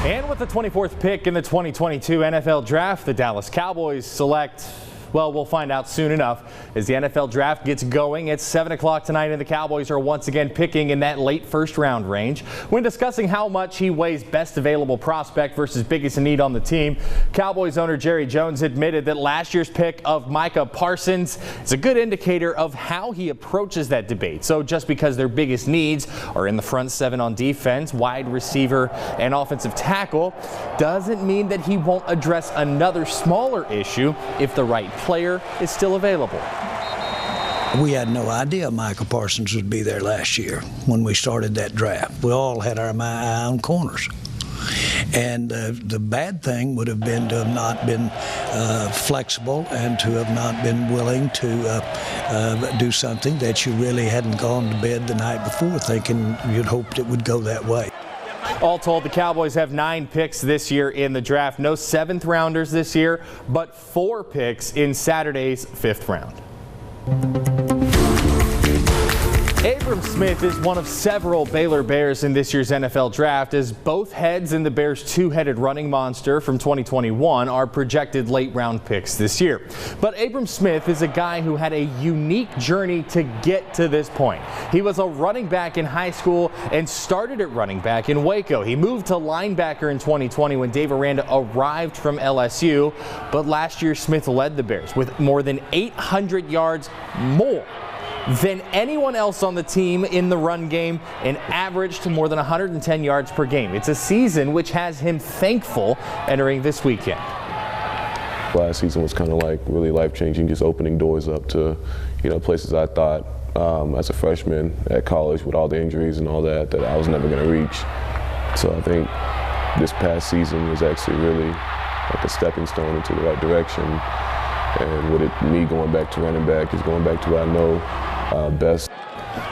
And with the 24th pick in the 2022 NFL Draft, the Dallas Cowboys select, well, we'll find out soon enough as the NFL Draft gets going. It's 7 o'clock tonight, and the Cowboys are once again picking in that late first-round range. When discussing how much he weighs best available prospect versus biggest need on the team, Cowboys owner Jerry Jones admitted that last year's pick of Micah Parsons is a good indicator of how he approaches that debate. So just because their biggest needs are in the front seven on defense, wide receiver, and offensive tackle, doesn't mean that he won't address another smaller issue if the right player is still available. We had no idea Micah Parsons would be there last year when we started that draft. We all had our eye on corners. And the bad thing would have been to have not been flexible and to have not been willing to do something that you really hadn't gone to bed the night before thinking you'd hoped it would go that way. All told, the Cowboys have 9 picks this year in the draft. No 7th rounders this year, but 4 picks in Saturday's 5th round. Abram Smith is one of several Baylor Bears in this year's NFL Draft, as both heads in the Bears' two-headed running monster from 2021 are projected late-round picks this year. But Abram Smith is a guy who had a unique journey to get to this point. He was a running back in high school and started at running back in Waco. He moved to linebacker in 2020 when Dave Aranda arrived from LSU. But last year, Smith led the Bears with more than 800 yards more than anyone else on the team in the run game and averaged more than 110 yards per game. It's a season which has him thankful entering this weekend. Last season was kind of like really life-changing, just opening doors up to, places I thought as a freshman at college with all the injuries and all that I was never going to reach. So I think this past season was actually really like a stepping stone into the right direction. And with me going back to running back is going back to what I know best.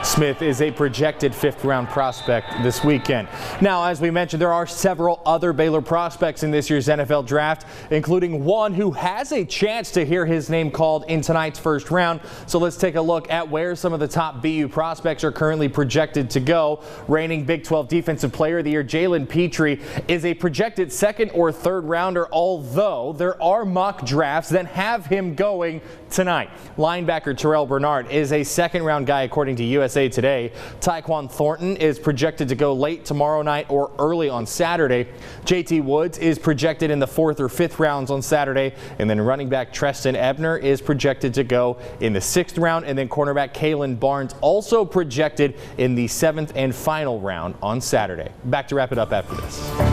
Smith is a projected 5th-round prospect this weekend. Now, as we mentioned, there are several other Baylor prospects in this year's NFL Draft, including one who has a chance to hear his name called in tonight's first round. So let's take a look at where some of the top BU prospects are currently projected to go. Reigning Big 12 Defensive Player of the Year Jalen Petrie is a projected 2nd or 3rd rounder, although there are mock drafts that have him going tonight. Linebacker Terrell Bernard is a 2nd-round guy according to USA Today. Tyquan Thornton is projected to go late tomorrow night or early on Saturday. JT Woods is projected in the 4th or 5th rounds on Saturday. And then running back Treston Ebner is projected to go in the 6th round. And then cornerback Kalen Barnes also projected in the 7th and final round on Saturday. Back to wrap it up after this.